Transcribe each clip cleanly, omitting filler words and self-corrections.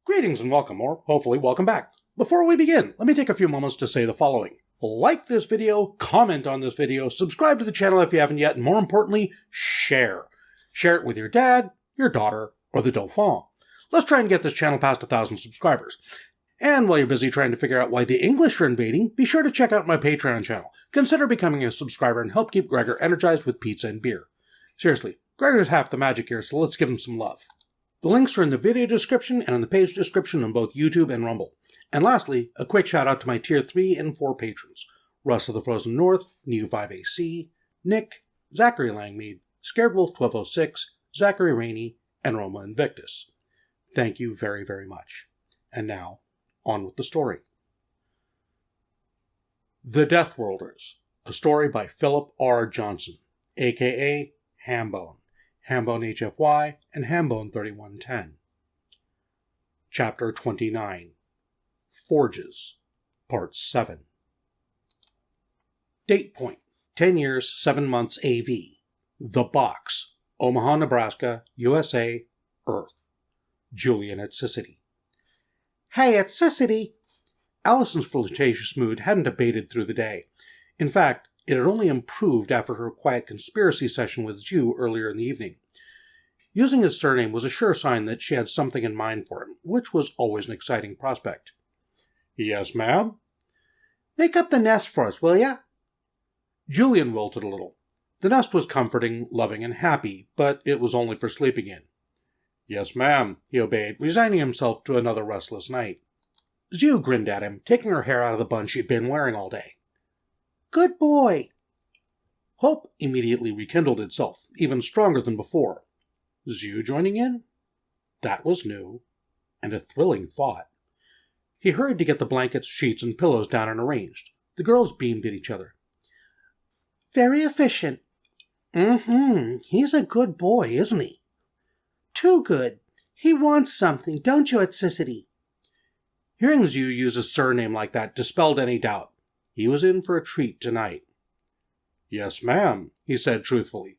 Greetings and welcome, or hopefully welcome back. Before we begin, let me take a few moments to say the following. Like this video, comment on this video, subscribe to the channel if you haven't yet, and more importantly, share. Share it with your dad, your daughter, or the Dauphin. Let's try and get this channel past 1,000 subscribers. And while you're busy trying to figure out why the English are invading, be sure to check out my Patreon channel. Consider becoming a subscriber and help keep Gregor energized with pizza and beer. Seriously, Gregor's half the magic here, so let's give him some love. The links are in the video description and in the page description on both YouTube and Rumble. And lastly, a quick shout out to my Tier 3 and 4 patrons. Russ of the Frozen North, Neo5AC, Nick, Zachary Langmead, ScaredWolf1206, Zachery Raney, and Roma Invictus. Thank you very, very much. And now, on with the story. The Deathworlders, a story by Philip R. Johnson, a.k.a. Hambone, Hambone HFY, and Hambone 3110. Chapter 29. Forges, Part 7. Date point, 10 years, 7 months AV. The Box, Omaha, Nebraska, USA, Earth. Julian at Sycity. Hey, it's Sycity! Allison's flirtatious mood hadn't abated through the day. In fact, it had only improved after her quiet conspiracy session with Zhu earlier in the evening. Using his surname was a sure sign that she had something in mind for him, which was always an exciting prospect. Yes, ma'am? Make up the nest for us, will ya? Julian wilted a little. The nest was comforting, loving, and happy, but it was only for sleeping in. Yes, ma'am, he obeyed, resigning himself to another restless night. Zhu grinned at him, taking her hair out of the bun she'd been wearing all day. Good boy! Hope immediately rekindled itself, even stronger than before. Zhu joining in? That was new, and a thrilling thought. He hurried to get the blankets, sheets, and pillows down and arranged. The girls beamed at each other. Very efficient. He's a good boy, isn't he? Too good. He wants something, don't you, at Sycity? Hearing Zhu use a surname like that dispelled any doubt. He was in for a treat tonight. Yes, ma'am, he said truthfully.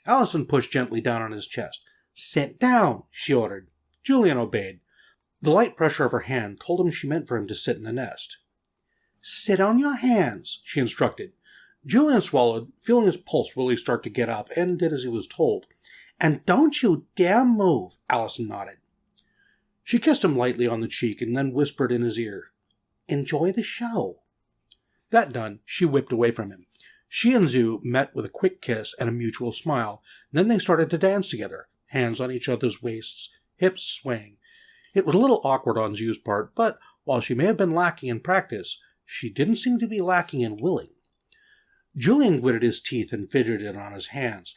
Allison pushed gently down on his chest. Sit down, she ordered. Julian obeyed. The light pressure of her hand told him she meant for him to sit in the nest. Sit on your hands, she instructed. Julian swallowed, feeling his pulse really start to get up, and did as he was told. And don't you dare move, Allison nodded. She kissed him lightly on the cheek and then whispered in his ear, Enjoy the show. That done, she whipped away from him. She and Zhu met with a quick kiss and a mutual smile. Then they started to dance together, hands on each other's waists, hips swaying. It was a little awkward on Zhu's part, but while she may have been lacking in practice, she didn't seem to be lacking in willing. Julian gritted his teeth and fidgeted on his hands.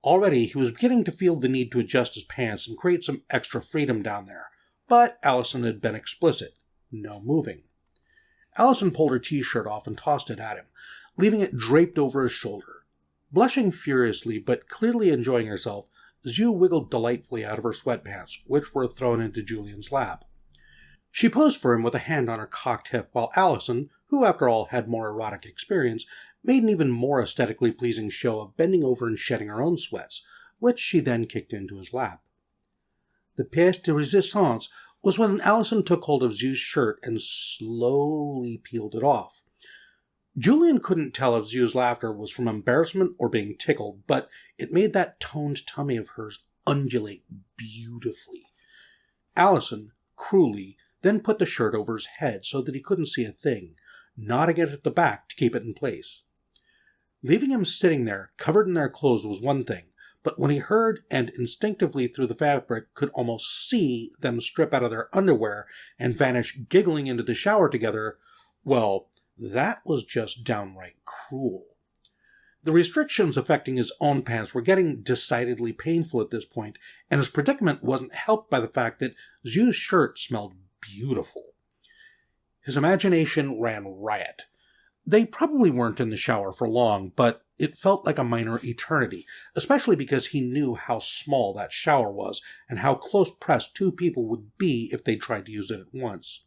Already he was beginning to feel the need to adjust his pants and create some extra freedom down there. But Allison had been explicit. No moving. Allison pulled her t-shirt off and tossed it at him, leaving it draped over his shoulder. Blushing furiously, but clearly enjoying herself, Zhu wiggled delightfully out of her sweatpants, which were thrown into Julian's lap. She posed for him with a hand on her cocked hip, while Allison, who after all had more erotic experience, made an even more aesthetically pleasing show of bending over and shedding her own sweats, which she then kicked into his lap. The pièce de résistance was when Allison took hold of Zhu's shirt and slowly peeled it off. Julian couldn't tell if Zhu's laughter was from embarrassment or being tickled, but it made that toned tummy of hers undulate beautifully. Allison, cruelly, then put the shirt over his head so that he couldn't see a thing, knotting it at the back to keep it in place. Leaving him sitting there, covered in their clothes, was one thing, but when he heard and instinctively through the fabric could almost see them strip out of their underwear and vanish giggling into the shower together, well, that was just downright cruel. The restrictions affecting his own pants were getting decidedly painful at this point, and his predicament wasn't helped by the fact that Zhu's shirt smelled beautiful. His imagination ran riot. They probably weren't in the shower for long, but it felt like a minor eternity, especially because he knew how small that shower was and how close pressed two people would be if they tried to use it at once.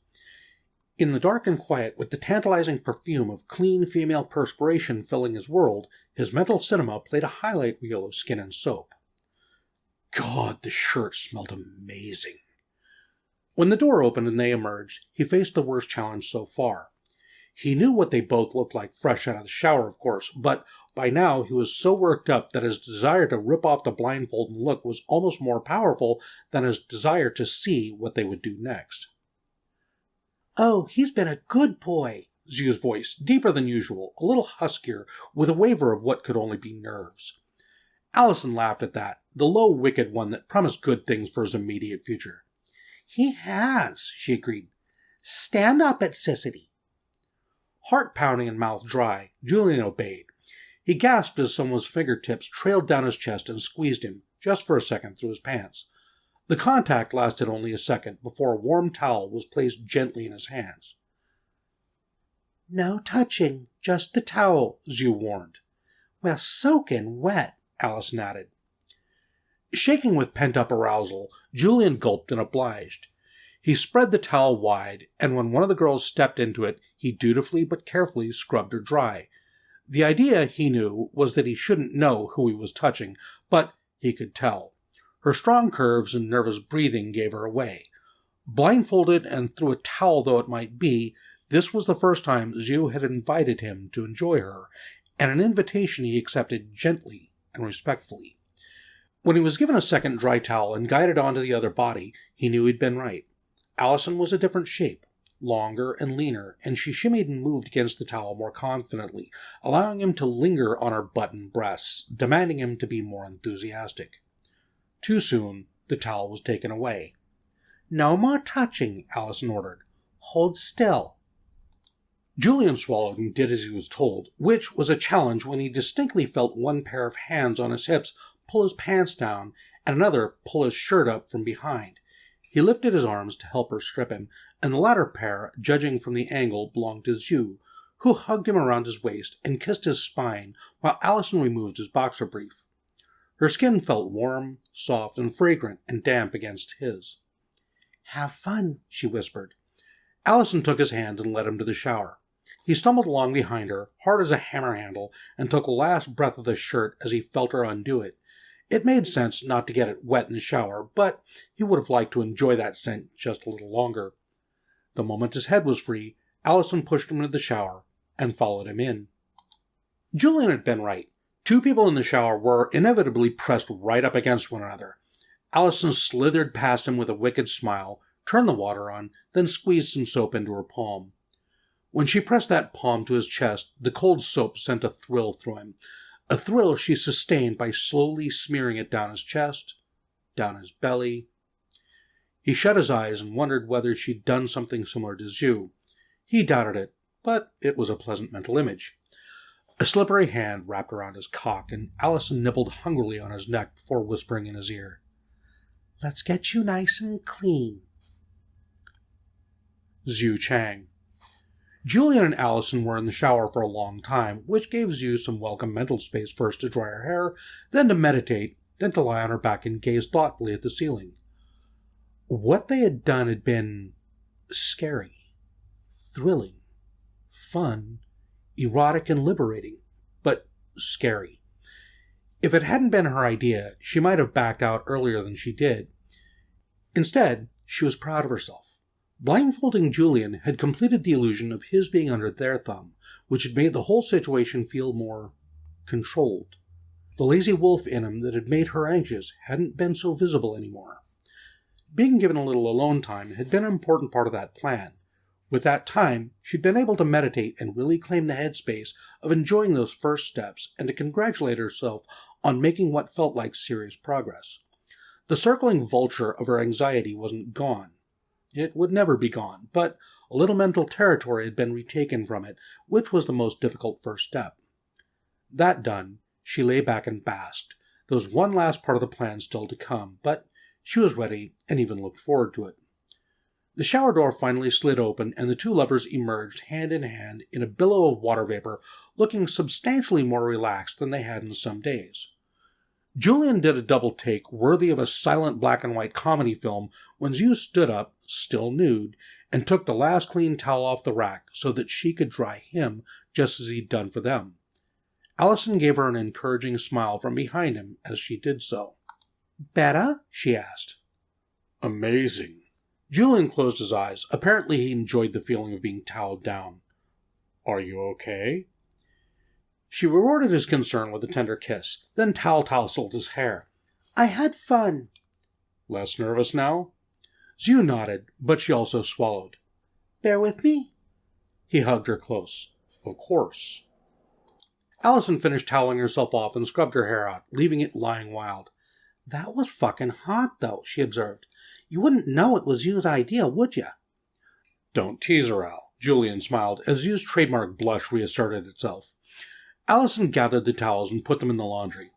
In the dark and quiet, with the tantalizing perfume of clean female perspiration filling his world, his mental cinema played a highlight reel of skin and soap. God, the shirt smelled amazing. When the door opened and they emerged, he faced the worst challenge so far. He knew what they both looked like fresh out of the shower, of course, but by now he was so worked up that his desire to rip off the blindfold and look was almost more powerful than his desire to see what they would do next. "Oh, he's been a good boy," Xiu's voice, deeper than usual, a little huskier, with a waver of what could only be nerves. Allison laughed at that, the low, wicked one that promised good things for his immediate future. "He has," she agreed. "Stand up at Sissity." Heart pounding and mouth dry, Julian obeyed. He gasped as someone's fingertips trailed down his chest and squeezed him, just for a second, through his pants. The contact lasted only a second before a warm towel was placed gently in his hands. "No touching, just the towel," Xiu warned. "Well, soaking wet," Allison added. Shaking with pent-up arousal, Julian gulped and obliged. He spread the towel wide, and when one of the girls stepped into it, he dutifully but carefully scrubbed her dry. The idea, he knew, was that he shouldn't know who he was touching, but he could tell. Her strong curves and nervous breathing gave her away. Blindfolded and through a towel though it might be, this was the first time Xiu had invited him to enjoy her, and an invitation he accepted gently and respectfully. When he was given a second dry towel and guided onto the other body, he knew he'd been right. Allison was a different shape, longer and leaner, and she shimmied and moved against the towel more confidently, allowing him to linger on her buttoned breasts, demanding him to be more enthusiastic. Too soon, the towel was taken away. "No more touching," Allison ordered. "Hold still." Julian swallowed and did as he was told, which was a challenge when he distinctly felt one pair of hands on his hips pull his pants down and another pull his shirt up from behind. He lifted his arms to help her strip him, and the latter pair, judging from the angle, belonged to Xiu, who hugged him around his waist and kissed his spine while Allison removed his boxer brief. Her skin felt warm, soft, and fragrant and damp against his. "Have fun," she whispered. Allison took his hand and led him to the shower. He stumbled along behind her, hard as a hammer handle, and took a last breath of the shirt as he felt her undo it. It made sense not to get it wet in the shower, but he would have liked to enjoy that scent just a little longer. The moment his head was free, Allison pushed him into the shower and followed him in. Julian had been right. Two people in the shower were inevitably pressed right up against one another. Allison slithered past him with a wicked smile, turned the water on, then squeezed some soap into her palm. When she pressed that palm to his chest, the cold soap sent a thrill through him, a thrill she sustained by slowly smearing it down his chest, down his belly. He shut his eyes and wondered whether she'd done something similar to Xiu. He doubted it, but it was a pleasant mental image. A slippery hand wrapped around his cock, and Allison nibbled hungrily on his neck before whispering in his ear, "Let's get you nice and clean." Xiu Chang. Julian and Allison were in the shower for a long time, which gave Xiu some welcome mental space first to dry her hair, then to meditate, then to lie on her back and gaze thoughtfully at the ceiling. What they had done had been scary, thrilling, fun, erotic, and liberating, but scary. If it hadn't been her idea, she might have backed out earlier than she did. Instead, she was proud of herself. Blindfolding Julian had completed the illusion of his being under their thumb, which had made the whole situation feel more controlled. The lazy wolf in him that had made her anxious hadn't been so visible anymore. Being given a little alone time had been an important part of that plan. With that time, she'd been able to meditate and really claim the headspace of enjoying those first steps and to congratulate herself on making what felt like serious progress. The circling vulture of her anxiety wasn't gone. It would never be gone, but a little mental territory had been retaken from it, which was the most difficult first step. That done, she lay back and basked. There was one last part of the plan still to come, but she was ready and even looked forward to it. The shower door finally slid open, and the two lovers emerged hand in hand in a billow of water vapor, looking substantially more relaxed than they had in some days. Julian did a double take worthy of a silent black and white comedy film when Xiu stood up, still nude, and took the last clean towel off the rack so that she could dry him just as he'd done for them. Allison gave her an encouraging smile from behind him as she did so. "Better?" she asked. "Amazing," Julian closed his eyes. Apparently he enjoyed the feeling of being toweled down. Are you okay? She rewarded his concern with a tender kiss, then tousled his hair. I had fun. Less nervous now? Zhu nodded, but she also swallowed. Bear with me? He hugged her close. Of course. Allison finished toweling herself off and scrubbed her hair out, leaving it lying wild. That was fucking hot, though, she observed. You wouldn't know it was Zhu's idea, would you? Don't tease her, Al. Julian smiled as Zhu's trademark blush reasserted itself. Allison gathered the towels and put them in the laundry.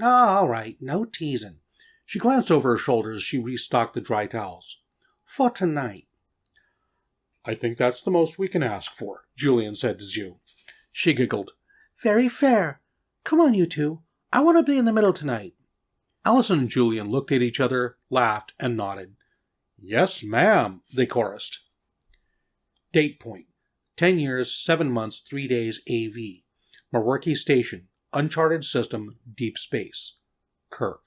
Oh, all right, no teasing. She glanced over her shoulder as she restocked the dry towels. For tonight. I think that's the most we can ask for, Julian said to Zhu. She giggled. Very fair. Come on, you two. I want to be in the middle tonight. Allison and Julian looked at each other, laughed, and nodded. Yes, ma'am, they chorused. Date point. 10 years, 7 months, 3 days, AV. Mawerki Station. Uncharted system, deep space. Kirk.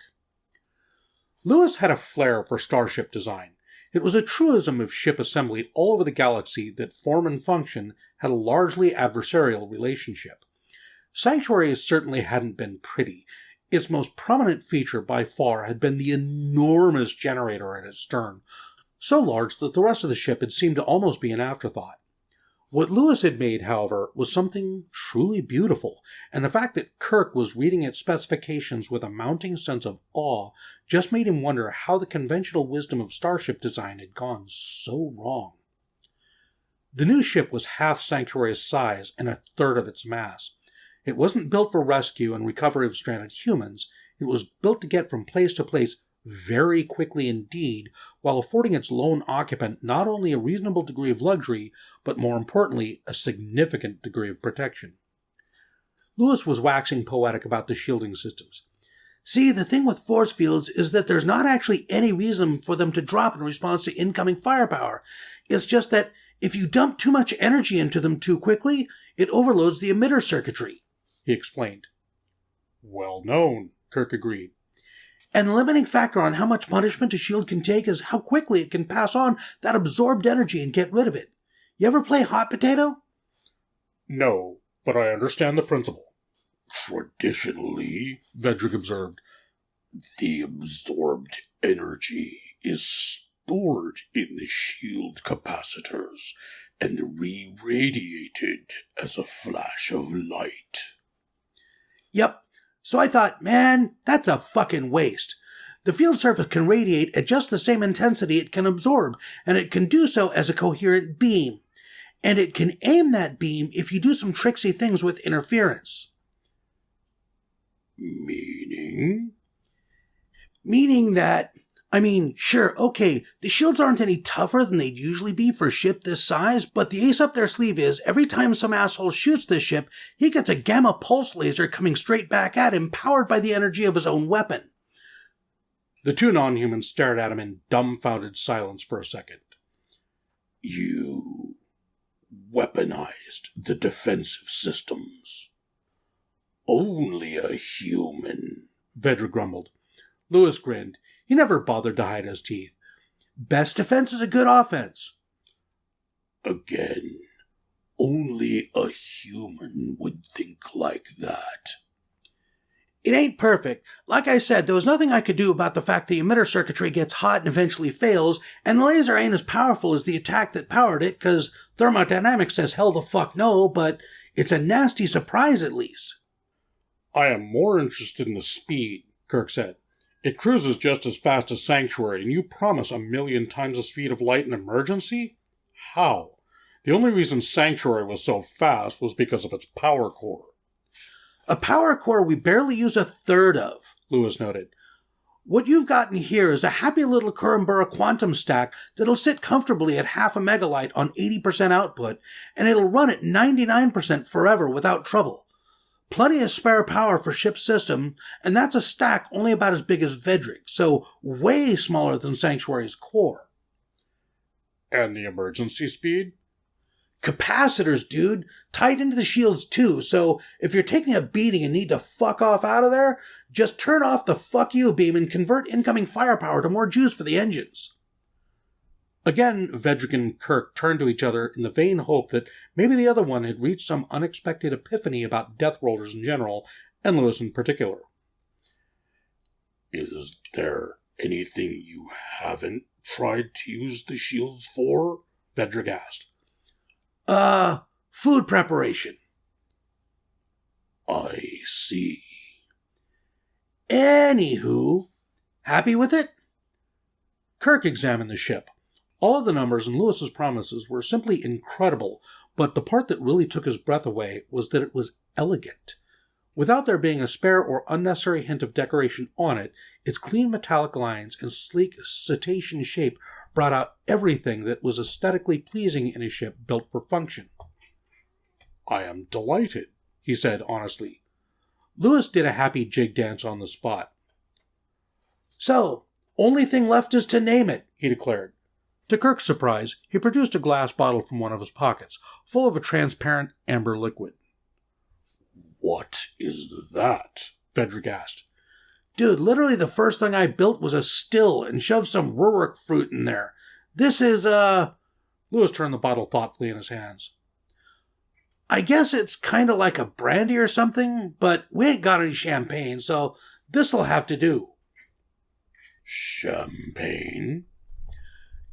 Lewis had a flair for starship design. It was a truism of ship assembly all over the galaxy that form and function had a largely adversarial relationship. Sanctuary certainly hadn't been pretty. Its most prominent feature by far had been the enormous generator at its stern, so large that the rest of the ship had seemed to almost be an afterthought. What Lewis had made, however, was something truly beautiful, and the fact that Kirk was reading its specifications with a mounting sense of awe just made him wonder how the conventional wisdom of starship design had gone so wrong. The new ship was half Sanctuary's size and a third of its mass. It wasn't built for rescue and recovery of stranded humans. It was built to get from place to place very quickly indeed, while affording its lone occupant not only a reasonable degree of luxury, but more importantly, a significant degree of protection. Lewis was waxing poetic about the shielding systems. See, the thing with force fields is that there's not actually any reason for them to drop in response to incoming firepower. It's just that if you dump too much energy into them too quickly, it overloads the emitter circuitry, he explained. Well known, Kirk agreed. And the limiting factor on how much punishment a shield can take is how quickly it can pass on that absorbed energy and get rid of it. You ever play hot potato? No, but I understand the principle. Traditionally, Vedrick observed, the absorbed energy is stored in the shield capacitors and re-radiated as a flash of light. Yep. So I thought, man, that's a fucking waste. The field surface can radiate at just the same intensity it can absorb, and it can do so as a coherent beam. And it can aim that beam if you do some tricksy things with interference. Meaning? Meaning that, sure, okay, the shields aren't any tougher than they'd usually be for a ship this size, but the ace up their sleeve is, every time some asshole shoots this ship, he gets a gamma pulse laser coming straight back at him, powered by the energy of his own weapon. The two non-humans stared at him in dumbfounded silence for a second. You weaponized the defensive systems. Only a human, Vedra grumbled. Lewis grinned. He never bothered to hide his teeth. Best defense is a good offense. Again, only a human would think like that. It ain't perfect. Like I said, there was nothing I could do about the fact the emitter circuitry gets hot and eventually fails, and the laser ain't as powerful as the attack that powered it, because thermodynamics says hell the fuck no, but it's a nasty surprise at least. I am more interested in the speed, Kirk said. It cruises just as fast as Sanctuary, and you promise 1,000,000 times the speed of light in emergency? How? The only reason Sanctuary was so fast was because of its power core. A power core we barely use a third of, Lewis noted. What you've gotten here is a happy little Kurambura quantum stack that'll sit comfortably at half a megalight on 80% output, and it'll run at 99% forever without trouble. Plenty of spare power for ship's system, and that's a stack only about as big as Vedrick, so way smaller than Sanctuary's core. And the emergency speed? Capacitors, dude, tied into the shields too, so if you're taking a beating and need to fuck off out of there, just turn off the fuck you beam and convert incoming firepower to more juice for the engines. Again, Vedrick and Kirk turned to each other in the vain hope that maybe the other one had reached some unexpected epiphany about Deathworlders in general, and Lewis in particular. Is there anything you haven't tried to use the shields for? Vedrick asked. Food preparation. I see. Anywho, happy with it? Kirk examined the ship. All of the numbers in Lewis's promises were simply incredible, but the part that really took his breath away was that it was elegant. Without there being a spare or unnecessary hint of decoration on it, its clean metallic lines and sleek cetacean shape brought out everything that was aesthetically pleasing in a ship built for function. I am delighted, he said honestly. Lewis did a happy jig dance on the spot. So, only thing left is to name it, he declared. To Kirk's surprise, he produced a glass bottle from one of his pockets, full of a transparent amber liquid. What is that? Vedrick asked. Dude, literally the first thing I built was a still and shoved some Rurik fruit in there. This is, Lewis turned the bottle thoughtfully in his hands. I guess it's kind of like a brandy or something, but we ain't got any champagne, so this'll have to do. Champagne?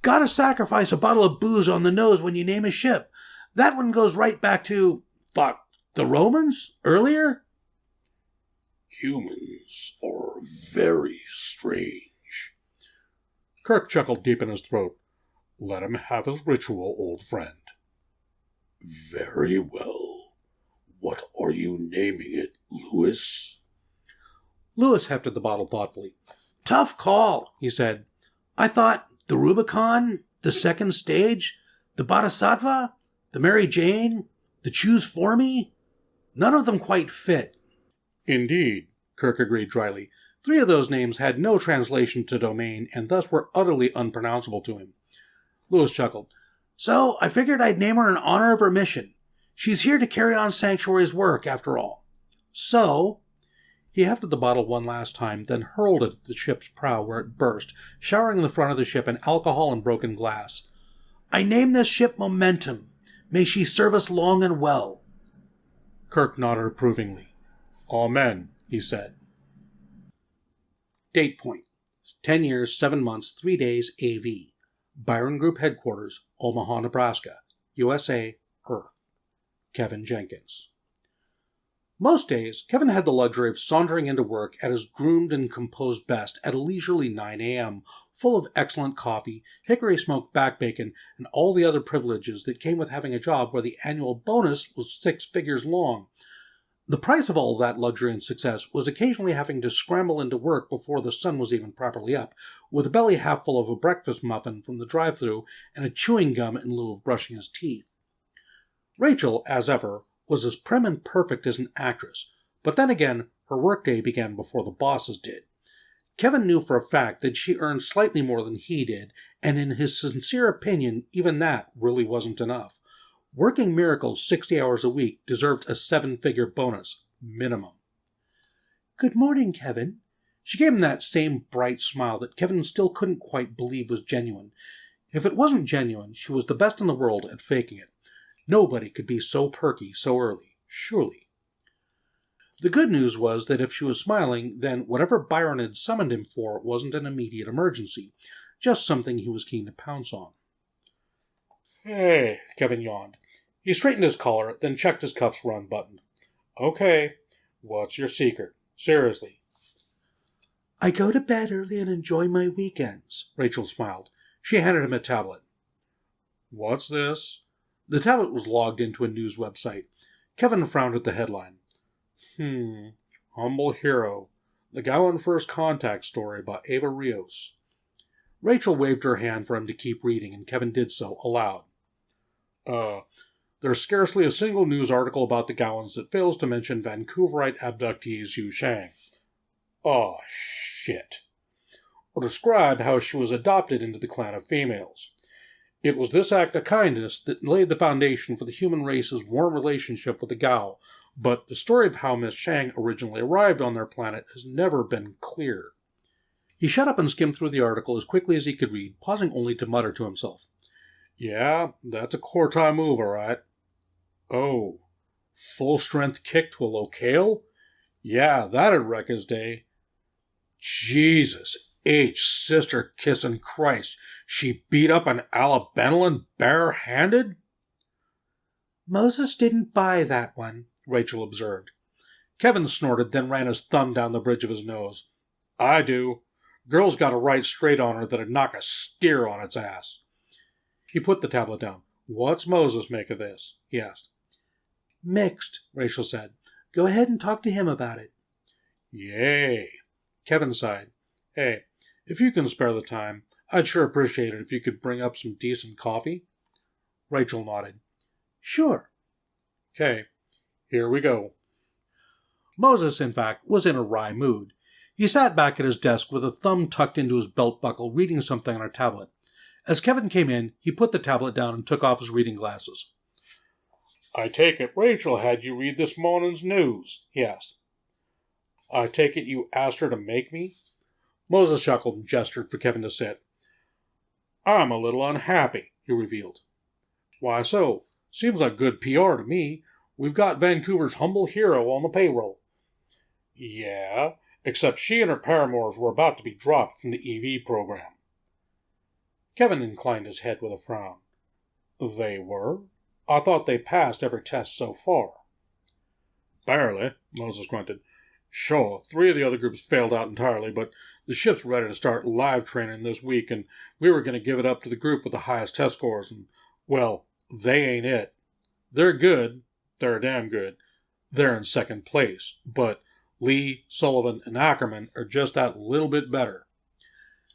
Gotta sacrifice a bottle of booze on the nose when you name a ship. That one goes right back to, the Romans? Earlier? Humans are very strange. Kirk chuckled deep in his throat. Let him have his ritual, old friend. Very well. What are you naming it, Lewis? Lewis hefted the bottle thoughtfully. Tough call, he said. I thought the Rubicon, the second stage, the Bodhisattva, the Mary Jane, the Choose For Me. None of them quite fit. Indeed, Kirk agreed dryly. 3 of those names had no translation to domain and thus were utterly unpronounceable to him. Lewis chuckled. So I figured I'd name her in honor of her mission. She's here to carry on Sanctuary's work, after all. So, he hefted the bottle one last time, then hurled it at the ship's prow where it burst, showering the front of the ship in alcohol and broken glass. I name this ship Momentum. May she serve us long and well. Kirk nodded approvingly. Amen, he said. Date point. 10 years, 7 months, 3 days, AV. Byron Group Headquarters, Omaha, Nebraska, USA, Earth. Kevin Jenkins. Most days, Kevin had the luxury of sauntering into work at his groomed and composed best at a leisurely 9 a.m., full of excellent coffee, hickory-smoked back bacon, and all the other privileges that came with having a job where the annual bonus was 6 figures long. The price of all that luxury and success was occasionally having to scramble into work before the sun was even properly up, with a belly half full of a breakfast muffin from the drive-thru and a chewing gum in lieu of brushing his teeth. Rachel, as ever, was as prim and perfect as an actress, but then again, her workday began before the boss's did. Kevin knew for a fact that she earned slightly more than he did, and in his sincere opinion, even that really wasn't enough. Working miracles 60 hours a week deserved a 7-figure bonus, minimum. Good morning, Kevin. She gave him that same bright smile that Kevin still couldn't quite believe was genuine. If it wasn't genuine, she was the best in the world at faking it. Nobody could be so perky so early, surely. The good news was that if she was smiling, then whatever Byron had summoned him for wasn't an immediate emergency, just something he was keen to pounce on. Hey, Kevin yawned. He straightened his collar, then checked his cuffs were unbuttoned. Okay, what's your secret? Seriously. I go to bed early and enjoy my weekends, Rachel smiled. She handed him a tablet. What's this? The tablet was logged into a news website. Kevin frowned at the headline. Humble Hero. The Gaoian First Contact Story by Ava Rios. Rachel waved her hand for him to keep reading, and Kevin did so, aloud. There's scarcely a single news article about the Gaoians that fails to mention Vancouverite abductee Zhu Shang. Oh, shit. Or describe how she was adopted into the clan of females. It was this act of kindness that laid the foundation for the human race's warm relationship with the Gao, but the story of how Miss Shang originally arrived on their planet has never been clear. He shut up and skimmed through the article as quickly as he could read, pausing only to mutter to himself. Yeah, that's a Cortai move, all right. Oh, full-strength kick to a locale? Yeah, that'd wreck his day. Jesus H, sister kissing Christ. She beat up an Alabenalan bare-handed? Moses didn't buy that one, Rachel observed. Kevin snorted, then ran his thumb down the bridge of his nose. I do. Girl's got a right straight on her that'd knock a steer on its ass. He put the tablet down. What's Moses make of this? He asked. Mixed, Rachel said. Go ahead and talk to him about it. Yay. Kevin sighed. Hey, if you can spare the time, I'd sure appreciate it if you could bring up some decent coffee. Rachel nodded. Sure. Okay, here we go. Moses, in fact, was in a wry mood. He sat back at his desk with a thumb tucked into his belt buckle, reading something on a tablet. As Kevin came in, he put the tablet down and took off his reading glasses. I take it Rachel had you read this morning's news, he asked. I take it you asked her to make me? Moses chuckled and gestured for Kevin to sit. I'm a little unhappy, he revealed. Why so? Seems like good PR to me. We've got Vancouver's humble hero on the payroll. Yeah, except she and her paramours were about to be dropped from the EV program. Kevin inclined his head with a frown. They were? I thought they passed every test so far. Barely, Moses grunted. Sure, 3 of the other groups failed out entirely, but the ship's ready to start live training this week, and we were going to give it up to the group with the highest test scores, and, well, they ain't it. They're good. They're damn good. They're in second place, but Lee, Sullivan, and Ackerman are just that little bit better.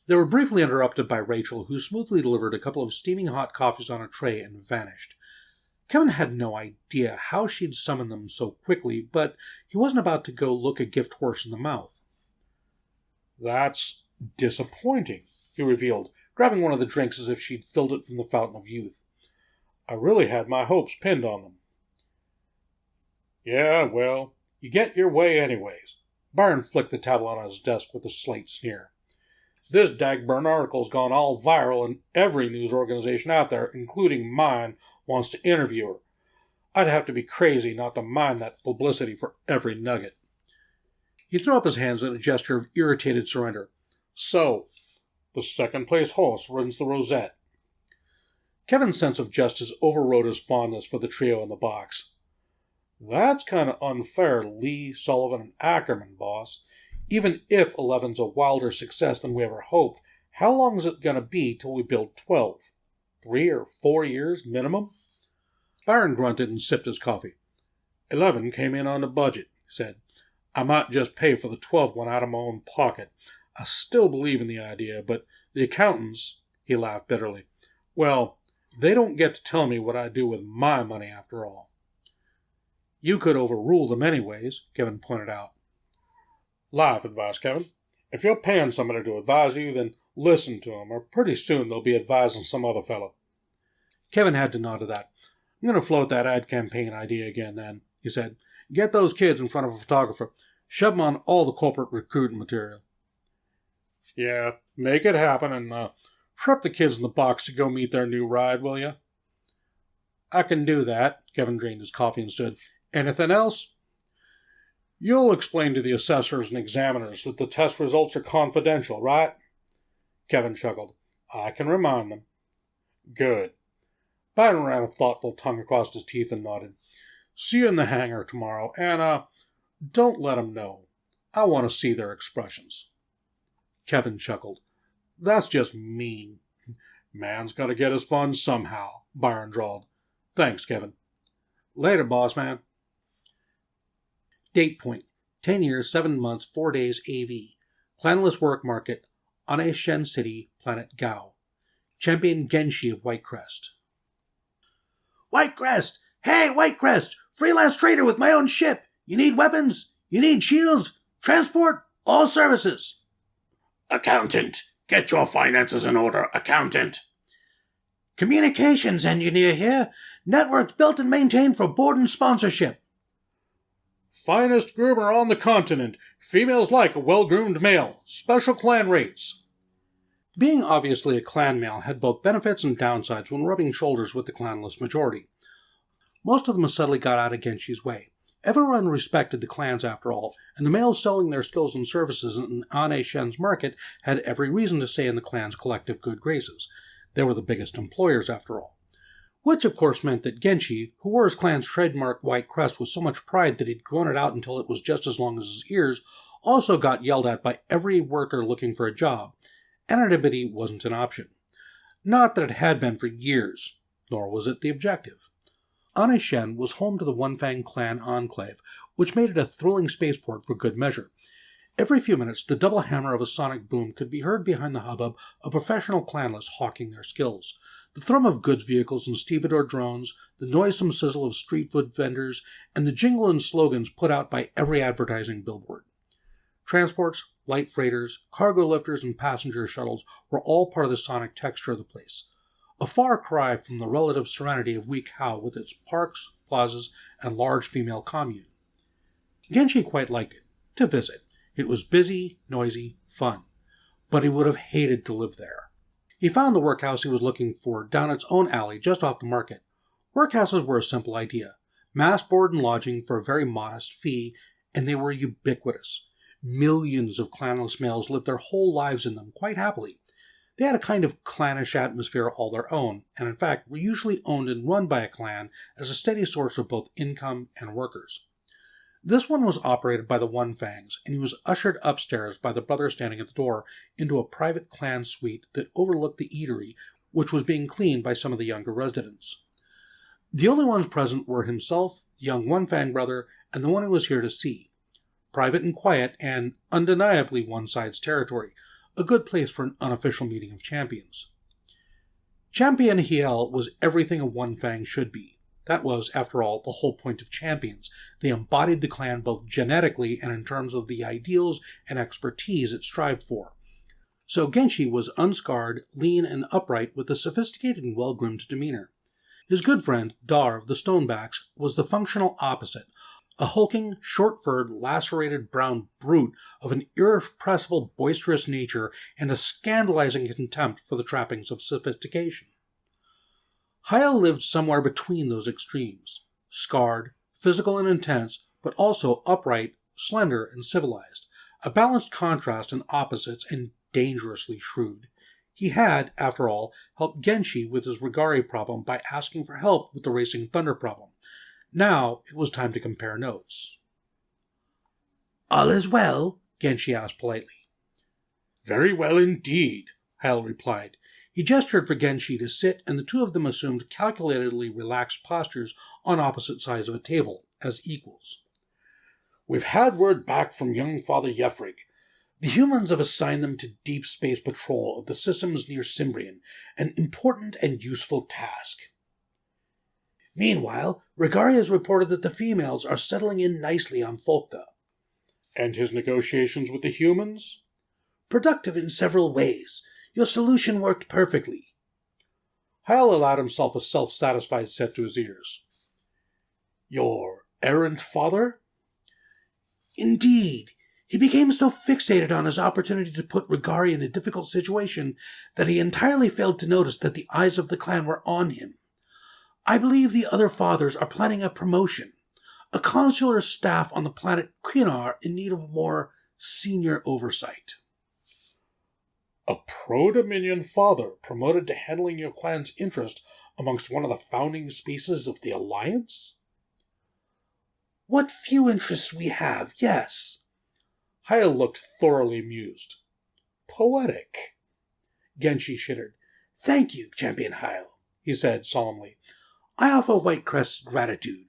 They were briefly interrupted by Rachel, who smoothly delivered a couple of steaming hot coffees on a tray and vanished. Kevin had no idea how she'd summoned them so quickly, but he wasn't about to go look a gift horse in the mouth. That's disappointing, he revealed, grabbing one of the drinks as if she'd filled it from the fountain of youth. I really had my hopes pinned on them. Yeah, well, you get your way anyways. Byron flicked the tablet on his desk with a slight sneer. This dagburn article's gone all viral, and every news organization out there, including mine, wants to interview her. I'd have to be crazy not to mind that publicity for every nugget. He threw up his hands in a gesture of irritated surrender. So, the second-place horse wins the rosette. Kevin's sense of justice overrode his fondness for the trio in the box. That's kind of unfair to Lee, Sullivan, and Ackerman, boss. Even if 11's a wilder success than we ever hoped, how long is it going to be till we build 12? 3 or 4 years minimum? Byron grunted and sipped his coffee. 11 came in on the budget, he said. I might just pay for the 12th one out of my own pocket. I still believe in the idea, but the accountants, he laughed bitterly, well, they don't get to tell me what I do with my money after all. You could overrule them anyways, Kevin pointed out. Life advice, Kevin. If you're paying somebody to advise you, then listen to them, or pretty soon they'll be advising some other fellow. Kevin had to nod to that. I'm going to float that ad campaign idea again then, he said. Get those kids in front of a photographer. Shove them on all the corporate recruiting material. Yeah, make it happen, and prep the kids in the box to go meet their new ride, will you? I can do that. Kevin drained his coffee and stood. Anything else? You'll explain to the assessors and examiners that the test results are confidential, right? Kevin chuckled. I can remind them. Good. Byron ran a thoughtful tongue across his teeth and nodded. See you in the hangar tomorrow, and, don't let them know. I want to see their expressions. Kevin chuckled. That's just mean. Man's got to get his fun somehow, Byron drawled. Thanks, Kevin. Later, boss man. Date point. 10 years, 7 months, 4 days AV. Clanless work market. Ane Shen City, planet Gao. Champion Genshi of Whitecrest. Whitecrest! Hey, Whitecrest! Freelance trader with my own ship! You need weapons? You need shields? Transport? All services! Accountant! Get your finances in order, accountant! Communications engineer here. Networks built and maintained for board and sponsorship. Finest groomer on the continent. Females like a well-groomed male. Special clan rates. Being obviously a clan male had both benefits and downsides when rubbing shoulders with the clanless majority. Most of them subtly got out of Genshi's way. Everyone respected the clans after all, and the males selling their skills and services in Ane Shen's market had every reason to stay in the clan's collective good graces. They were the biggest employers after all. Which of course meant that Genshi, who wore his clan's trademark white crest with so much pride that he'd grown it out until it was just as long as his ears, also got yelled at by every worker looking for a job. Anonymity wasn't an option. Not that it had been for years, nor was it the objective. Ane Shen was home to the One Fang clan enclave, which made it a thrilling spaceport for good measure. Every few minutes, the double hammer of a sonic boom could be heard behind the hubbub of professional clanless hawking their skills. The thrum of goods vehicles and stevedore drones, the noisome sizzle of street food vendors, and the jingle and slogans put out by every advertising billboard. Transports, light freighters, cargo lifters, and passenger shuttles were all part of the sonic texture of the place. A far cry from the relative serenity of Weikao with its parks, plazas, and large female commune. Genshi quite liked it, to visit. It was busy, noisy, fun. But he would have hated to live there. He found the workhouse he was looking for down its own alley just off the market. Workhouses were a simple idea. Mass board and lodging for a very modest fee, and they were ubiquitous. Millions of clanless males lived their whole lives in them quite happily. They had a kind of clannish atmosphere all their own, and in fact were usually owned and run by a clan as a steady source of both income and workers. This one was operated by the One Fangs, and he was ushered upstairs by the brother standing at the door into a private clan suite that overlooked the eatery, which was being cleaned by some of the younger residents. The only ones present were himself, the young One Fang brother, and the one he was here to see. Private and quiet, and undeniably one side's territory, a good place for an unofficial meeting of champions. Champion Hiyel was everything a One Fang should be. That was, after all, the whole point of champions. They embodied the clan both genetically and in terms of the ideals and expertise it strived for. So Genshi was unscarred, lean, and upright with a sophisticated and well-groomed demeanor. His good friend, Dar of the Stonebacks, was the functional opposite, a hulking, short-furred, lacerated brown brute of an irrepressible, boisterous nature and a scandalizing contempt for the trappings of sophistication. Hiyel lived somewhere between those extremes, scarred, physical and intense, but also upright, slender, and civilized, a balanced contrast in opposites and dangerously shrewd. He had, after all, helped Genshi with his Rigari problem by asking for help with the Racing Thunder problem. Now it was time to compare notes. "All is well?" Genshi asked politely. Very well indeed, Hiyel replied. He gestured for Genshi to sit, and the two of them assumed calculatedly relaxed postures on opposite sides of a table, as equals. We've had word back from young Father Yefrig. The humans have assigned them to deep space patrol of the systems near Cimbrian, an important and useful task. Meanwhile, Rigari has reported that the females are settling in nicely on Folkta. And his negotiations with the humans? Productive in several ways. Your solution worked perfectly. Hiyel allowed himself a self-satisfied set to his ears. Your errant father? Indeed. He became so fixated on his opportunity to put Rigari in a difficult situation that he entirely failed to notice that the eyes of the clan were on him. I believe the other fathers are planning a promotion, a consular staff on the planet Quinar in need of more senior oversight. A pro-Dominion father promoted to handling your clan's interest amongst one of the founding species of the Alliance? What few interests we have, yes. Hiyel looked thoroughly amused. Poetic. Genshi shittered. Thank you, Champion Hiyel, he said solemnly. I offer Whitecrest's gratitude.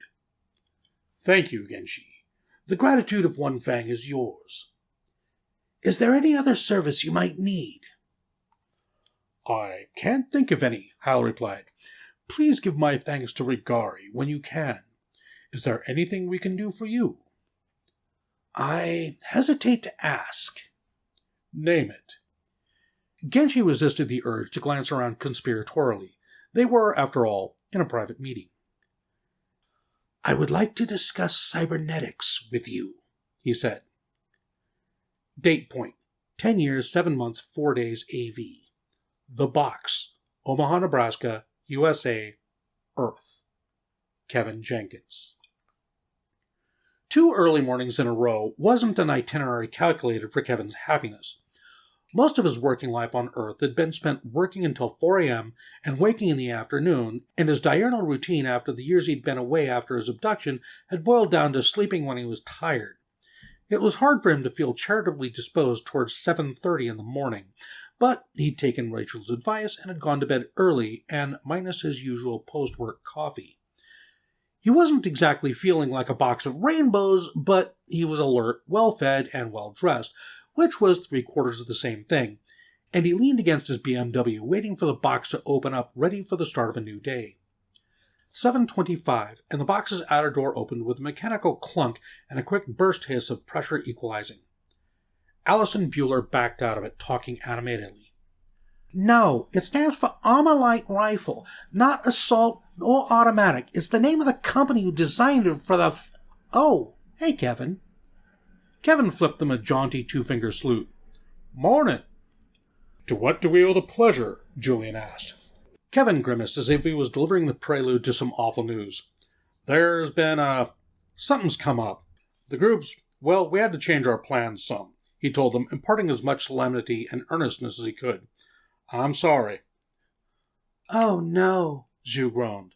Thank you, Genshi. The gratitude of One Fang is yours. Is there any other service you might need? I can't think of any, Hiyel replied. Please give my thanks to Rigari when you can. Is there anything we can do for you? I hesitate to ask. Name it. Genshi resisted the urge to glance around conspiratorially. They were, after all, in a private meeting. I would like to discuss cybernetics with you, he said. Date point, 10 years, 7 months, 4 days AV. The Box, Omaha, Nebraska, USA, Earth. Kevin Jenkins. 2 early mornings in a row wasn't an itinerary calculated for Kevin's happiness. Most of his working life on Earth had been spent working until 4 a.m. and waking in the afternoon, and his diurnal routine after the years he'd been away after his abduction had boiled down to sleeping when he was tired. It was hard for him to feel charitably disposed towards 7:30 in the morning, but he'd taken Rachel's advice and had gone to bed early and minus his usual post-work coffee. He wasn't exactly feeling like a box of rainbows, but he was alert, well-fed, and well-dressed, which was 3/4 of the same thing, and he leaned against his BMW, waiting for the box to open up, ready for the start of a new day. 7:25, and the box's outer door opened with a mechanical clunk and a quick burst hiss of pressure equalizing. Allison Bueller backed out of it, talking animatedly. No, it stands for Armor Light Rifle, not Assault or Automatic. It's the name of the company who designed it for the Oh, hey, Kevin. Kevin flipped them a jaunty 2-finger salute. Morning. To what do we owe the pleasure? Julian asked. Kevin grimaced as if he was delivering the prelude to some awful news. There's been something's come up. The group's, well, we had to change our plans some, he told them, imparting as much solemnity and earnestness as he could. I'm sorry. Oh, no, Zhu groaned.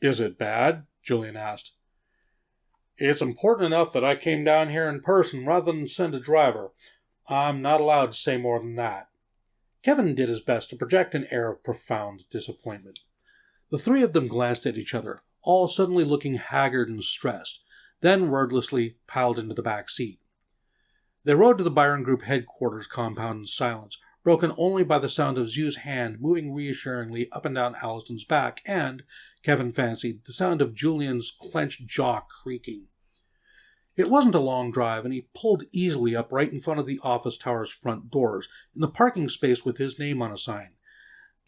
Is it bad? Julian asked. It's important enough that I came down here in person rather than send a driver. I'm not allowed to say more than that. Kevin did his best to project an air of profound disappointment. The 3 of them glanced at each other, all suddenly looking haggard and stressed, then wordlessly piled into the back seat. They rode to the Byron Group headquarters compound in silence, broken only by the sound of Zhu's hand moving reassuringly up and down Allison's back and, Kevin fancied, the sound of Julian's clenched jaw creaking. It wasn't a long drive, and he pulled easily up right in front of the office tower's front doors, in the parking space with his name on a sign.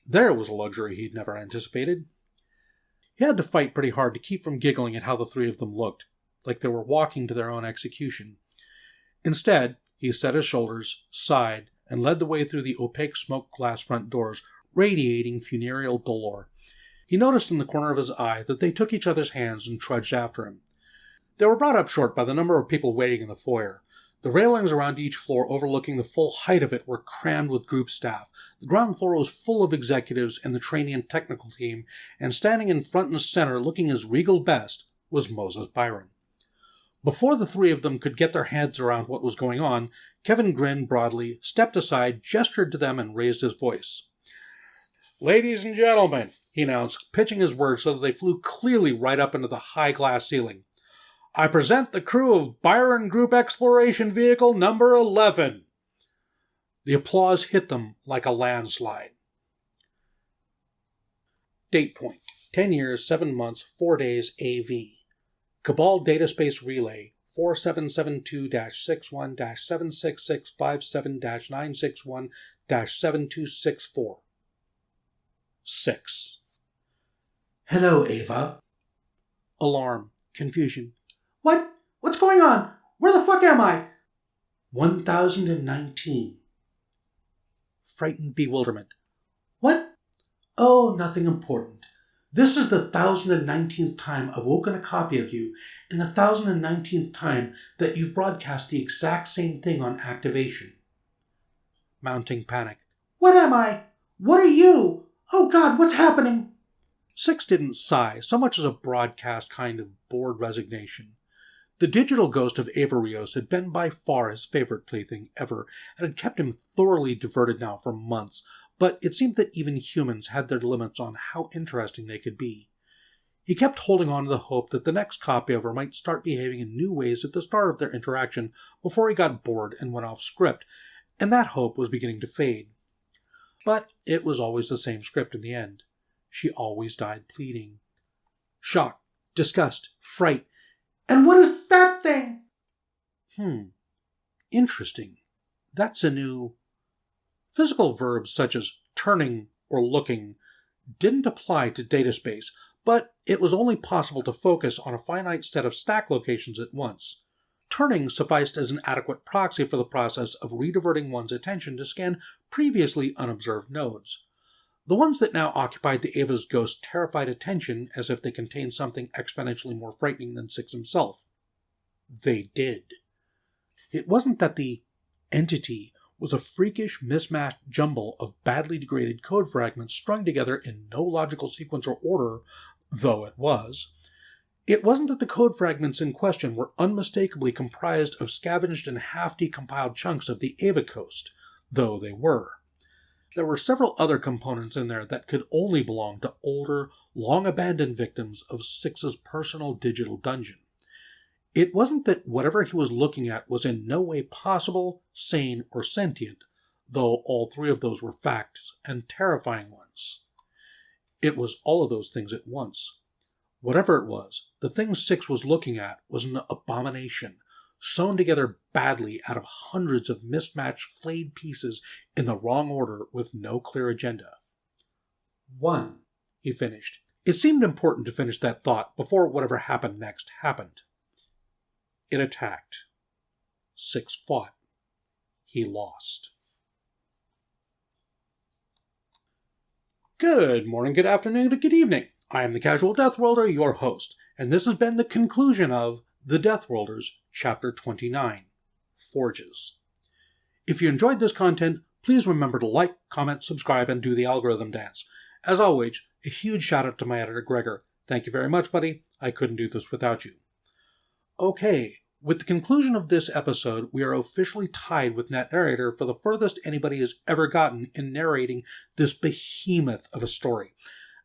There was a luxury he'd never anticipated. He had to fight pretty hard to keep from giggling at how the 3 of them looked, like they were walking to their own execution. Instead, he set his shoulders, sighed, and led the way through the opaque smoke-glass front doors, radiating funereal dolor. He noticed in the corner of his eye that they took each other's hands and trudged after him. They were brought up short by the number of people waiting in the foyer. The railings around each floor overlooking the full height of it were crammed with group staff. The ground floor was full of executives and the training and technical team, and standing in front and center looking his regal best was Moses Byron. Before the 3 of them could get their heads around what was going on, Kevin grinned broadly, stepped aside, gestured to them, and raised his voice. Ladies and gentlemen, he announced, pitching his words so that they flew clearly right up into the high glass ceiling. I present the crew of Byron Group Exploration Vehicle number 11. The applause hit them like a landslide. Date point, 10 years, 7 months, 4 days AV. Cabal Dataspace Relay 4772-61667-961-726-4. 6. Hello, Ava. Alarm. Confusion. What? What's going on? Where the fuck am I? 1019. Frightened bewilderment. What? Oh, nothing important. This is the 1019th time I've woken a copy of you, and the 1019th time that you've broadcast the exact same thing on activation. Mounting panic. What am I? What are you? Oh God, what's happening? 6 didn't sigh so much as a broadcast kind of bored resignation. The digital ghost of Ava Rios had been by far his favorite plaything ever, and had kept him thoroughly diverted now for months, but it seemed that even humans had their limits on how interesting they could be. He kept holding on to the hope that the next copy of her might start behaving in new ways at the start of their interaction before he got bored and went off script, and that hope was beginning to fade. But it was always the same script in the end. She always died pleading. Shock, disgust, fright. And what is that thing? Interesting. That's a new... Physical verbs such as turning or looking didn't apply to dataspace, but it was only possible to focus on a finite set of stack locations at once. Turning sufficed as an adequate proxy for the process of rediverting one's attention to scan previously unobserved nodes. The ones that now occupied the Ava's ghost terrified attention as if they contained something exponentially more frightening than Six himself. They did. It wasn't that the entity was a freakish, mismatched jumble of badly degraded code fragments strung together in no logical sequence or order, though it was. It wasn't that the code fragments in question were unmistakably comprised of scavenged and half-decompiled chunks of the Ava Coast, though they were. There were several other components in there that could only belong to older, long-abandoned victims of Six's personal digital dungeon. It wasn't that whatever he was looking at was in no way possible, sane, or sentient, though all three of those were facts and terrifying ones. It was all of those things at once. Whatever it was, the thing Six was looking at was an abomination, sewn together badly out of hundreds of mismatched, flayed pieces in the wrong order with no clear agenda. 1, he finished. It seemed important to finish that thought before whatever happened next happened. It attacked. Six fought. He lost. Good morning, good afternoon, and good evening. I am the Casual Deathworlder, your host, and this has been the conclusion of The Deathworlders, Chapter 29, Forges. If you enjoyed this content, please remember to like, comment, subscribe, and do the algorithm dance. As always, a huge shout out to my editor, Gregor. Thank you very much, buddy. I couldn't do this without you. Okay, with the conclusion of this episode, we are officially tied with Net Narrator for the furthest anybody has ever gotten in narrating this behemoth of a story.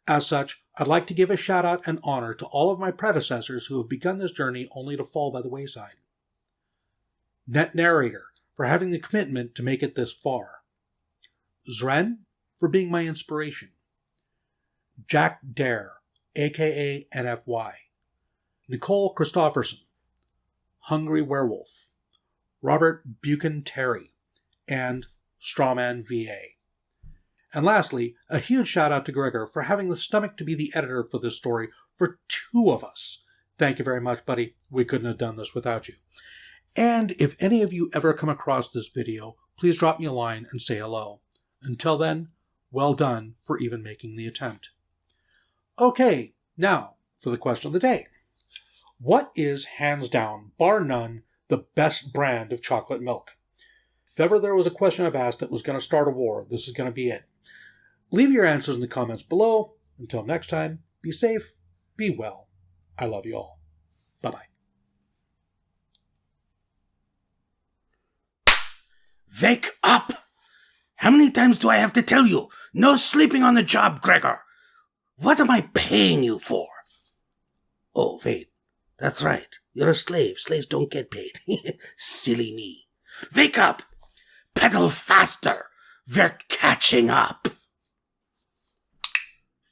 As such, I'd like to give a shout out and honor to all of my predecessors who have begun this journey only to fall by the wayside. Net Narrator, for having the commitment to make it this far. Zren, for being my inspiration. Jack Dare, aka NFY. Nicole Christofferson. Hungry Werewolf. Robert Buchan Terry. And Strawman VA. And lastly, a huge shout out to Gregor for having the stomach to be the editor for this story for 2 of us. Thank you very much, buddy. We couldn't have done this without you. And if any of you ever come across this video, please drop me a line and say hello. Until then, well done for even making the attempt. Okay, now for the question of the day. What is, hands down, bar none, the best brand of chocolate milk? If ever there was a question I've asked that was going to start a war, this is going to be it. Leave your answers in the comments below. Until next time, be safe, be well. I love you all. Bye-bye. Wake up! How many times do I have to tell you? No sleeping on the job, Gregor. What am I paying you for? Oh, wait. That's right. You're a slave. Slaves don't get paid. Silly me. Wake up! Pedal faster! We're catching up!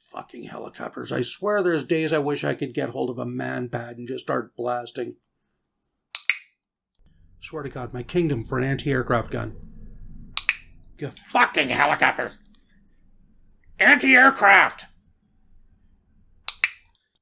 Fucking helicopters. I swear there's days I wish I could get hold of a man-pad and just start blasting. Swear to God, my kingdom for an anti-aircraft gun. You fucking helicopters! Anti-aircraft!